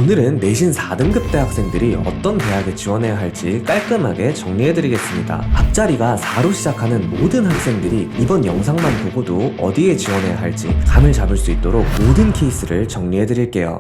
오늘은 내신 4등급 대학생들이 어떤 대학에 지원해야 할지 깔끔하게 정리해드리겠습니다. 앞자리가 4로 시작하는 모든 학생들이 이번 영상만 보고도 어디에 지원해야 할지 감을 잡을 수 있도록 모든 케이스를 정리해드릴게요.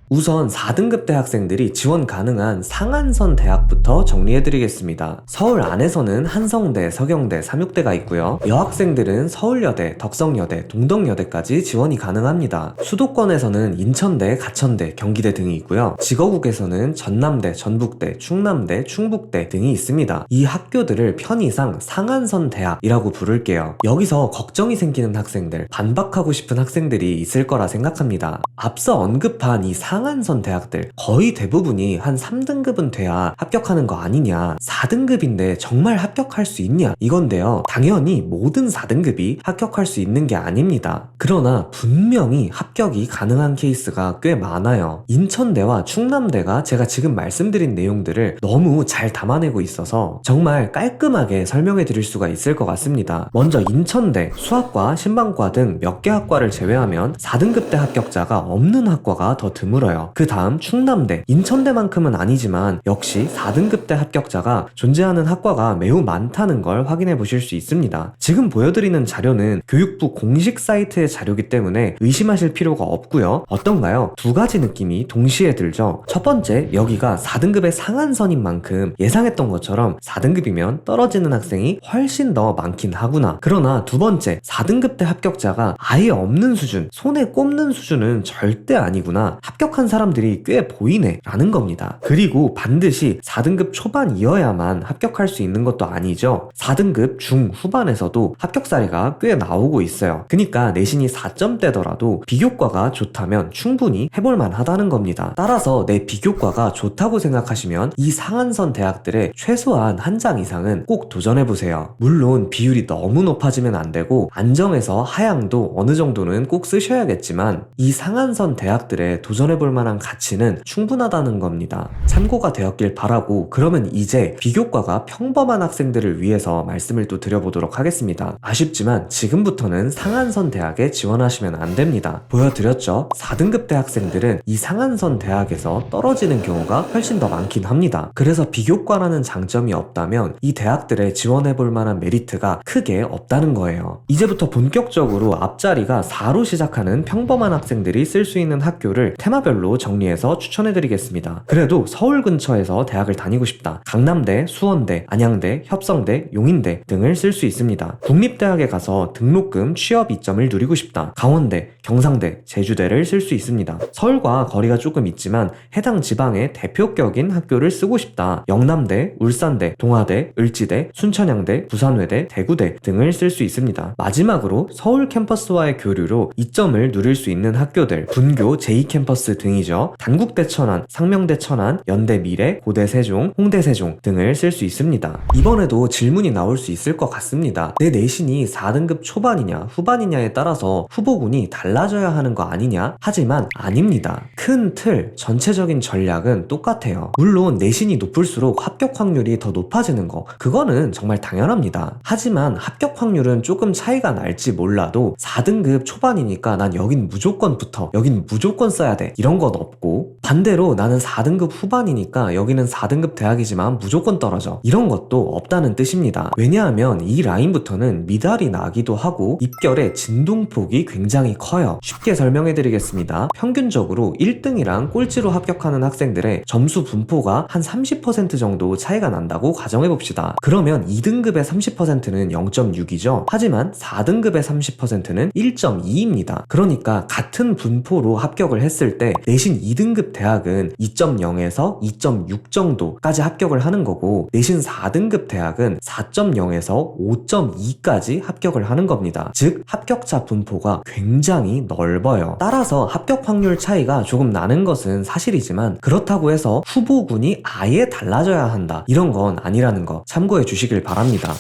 우선 4등급 대학생들이 지원 가능한 상한선 대학부터 정리해드리겠습니다. 서울 안에서는 한성대, 서경대, 삼육대가 있고요. 여학생들은 서울여대, 덕성여대, 동덕여대까지 지원이 가능합니다. 수도권에서는 인천대, 가천대, 경기대 등이 있고요. 지거국에서는 전남대, 전북대, 충남대, 충북대 등이 있습니다. 이 학교들을 편의상 상한선 대학이라고 부를게요. 여기서 걱정이 생기는 학생들, 반박하고 싶은 학생들이 있을 거라 생각합니다. 앞서 언급한 이 상한선 대학들 거의 대부분이 한 3등급은 돼야 합격하는 거 아니냐, 4등급인데 정말 합격할 수 있냐 이건데요. 당연히 모든 4등급이 합격할 수 있는 게 아닙니다. 그러나 분명히 합격이 가능한 케이스가 꽤 많아요. 인천대와 충남대가 제가 지금 말씀드린 내용들을 너무 잘 담아내고 있어서 정말 깔끔하게 설명해 드릴 수가 있을 것 같습니다. 먼저 인천대, 수학과, 신방과 등 몇 개 학과를 제외하면 4등급 대 합격자가 없는 학과가 더 드물어요. 그 다음 충남대, 인천대만큼은 아니지만 역시 4등급 대 합격자가 존재하는 학과가 매우 많다는 걸 확인해 보실 수 있습니다. 지금 보여드리는 자료는 교육부 공식 사이트의 자료이기 때문에 의심하실 필요가 없고요. 어떤가요? 두 가지 느낌이 동시에 들죠. 첫 번째, 여기가 4등급의 상한선인 만큼 예상했던 것처럼 4등급이면 떨어지는 학생이 훨씬 더 많긴 하구나. 그러나 두 번째, 4등급 대 합격자가 아예 없는 수준, 손에 꼽는 수준은 절대 아니구나, 합격한 사람들이 꽤 보이네 라는 겁니다. 그리고 반드시 4등급 초반이어야만 합격할 수 있는 것도 아니죠. 4등급 중후반에서도 합격 사례가 꽤 나오고 있어요. 그러니까 내신이 4점대더라도 비교과가 좋다면 충분히 해볼만 하다는 겁니다. 따라서 내 비교과가 좋다고 생각하시면 이 상한선 대학들의 최소한 한 장 이상은 꼭 도전해보세요. 물론 비율이 너무 높아지면 안 되고 안정해서 하향도 어느 정도는 꼭 쓰셔야겠지만 이 상한선 대학들에 도전해볼 만한 가치는 충분하다는 겁니다. 참고가 되었길 바라고, 그러면 이제 비교과가 평범한 학생들을 위해서 말씀을 또 드려보도록 하겠습니다. 아쉽지만 지금부터는 상한선 대학에 지원하시면 안 됩니다. 보여드렸죠? 4등급 대학생들은 이 상한선 대학에서 떨어지는 경우가 훨씬 더 많긴 합니다. 그래서 비교과라는 장점이 없다면 이 대학들에 지원해볼 만한 메리트가 크게 없다는 거예요. 이제부터 본격적으로 앞자리가 4로 시작하는 평범한 학생들이 쓸 수 있는 학교를 테마별로 정리해서 추천해드리겠습니다. 그래도 서울 근처에서 대학을 다니고 싶다, 강남대, 수원대, 안양대, 협성대, 용인대 등을 쓸 수 있습니다. 국립대학에 가서 등록금, 취업 이점을 누리고 싶다, 강원대, 경상대, 제주대를 쓸 수 있습니다. 서울과 거리가 조금 있지만 해당 지방의 대표격인 학교를 쓰고 싶다, 영남대, 울산대, 동아대, 을지대, 순천향대, 부산외대, 대구대 등을 쓸 수 있습니다. 마지막으로 서울 캠퍼스와의 교류로 이점을 누릴 수 있는 학교들, 분교 제2캠퍼스 등이죠. 단국대 천안, 상명대 천안, 연대 미래, 고대 세종, 홍대 세종 등을 쓸 수 있습니다. 이번에도 질문이 나올 수 있을 것 같습니다. 내 내신이 4등급 초반이냐 후반이냐에 따라서 후보군이 달라져야 하는 거 아니냐? 하지만 아닙니다. 큰 틀, 전체적인 전략은 똑같아요. 물론 내신이 높을수록 합격 확률이 더 높아지는 거, 그거는 정말 당연합니다. 하지만 합격 확률은 조금 차이가 날지 몰라도 4등급 초반이니까 난 여긴 무조건 붙어, 여긴 무조건 써야 돼, 이런 건 없고, 반대로 나는 4등급 후반이니까 여기는 4등급 대학이지만 무조건 떨어져, 이런 것도 없다는 뜻입니다. 왜냐하면 이 라인부터는 미달이 나기도 하고 입결의 진동폭이 굉장히 커요. 쉽게 설명해드리겠습니다. 평균적으로 1등이랑 꼴찌로 합격하는 학생들의 점수 분포가 한 30% 정도 차이가 난다고 가정해봅시다. 그러면 2등급의 30%는 0.6이죠. 하지만 4등급의 30%는 1.2입니다. 그러니까 같은 분포로 합격을 했을 때 내신 2등급 대학은 2.0에서 2.6 정도까지 합격을 하는 거고, 내신 4등급 대학은 4.0에서 5.2까지 합격을 하는 겁니다. 즉 합격자 분포가 굉장히 넓어요. 따라서 합격 확률 차이가 조금 나는 것은 사실이지만 그렇다고 해서 후보군이 아예 달라져야 한다, 이런 건 아니라는 거 참고해 주시길 바랍니다.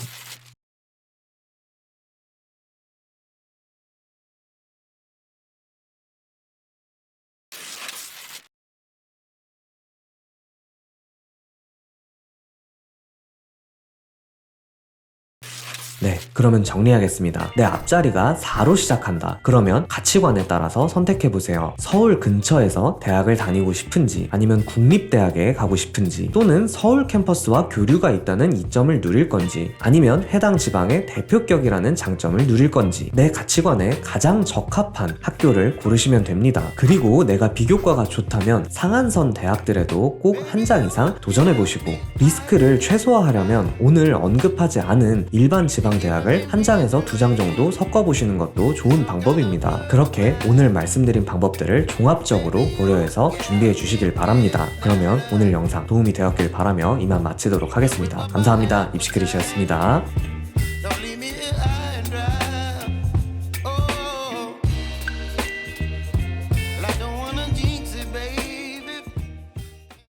네, 그러면 정리하겠습니다. 내 앞자리가 4로 시작한다. 그러면 가치관에 따라서 선택해보세요. 서울 근처에서 대학을 다니고 싶은지, 아니면 국립대학에 가고 싶은지, 또는 서울 캠퍼스와 교류가 있다는 이점을 누릴 건지, 아니면 해당 지방의 대표격이라는 장점을 누릴 건지, 내 가치관에 가장 적합한 학교를 고르시면 됩니다. 그리고 내가 비교과가 좋다면 상한선 대학들에도 꼭 한 장 이상 도전해보시고, 리스크를 최소화하려면 오늘 언급하지 않은 일반 지방 대학을 한 장에서 2장 정도 섞어보시는 것도 좋은 방법입니다. 그렇게 오늘 말씀드린 방법들을 종합적으로 고려해서 준비해 주시길 바랍니다. 그러면 오늘 영상 도움이 되었길 바라며 이만 마치도록 하겠습니다. 감사합니다. 입시크릿이었습니다.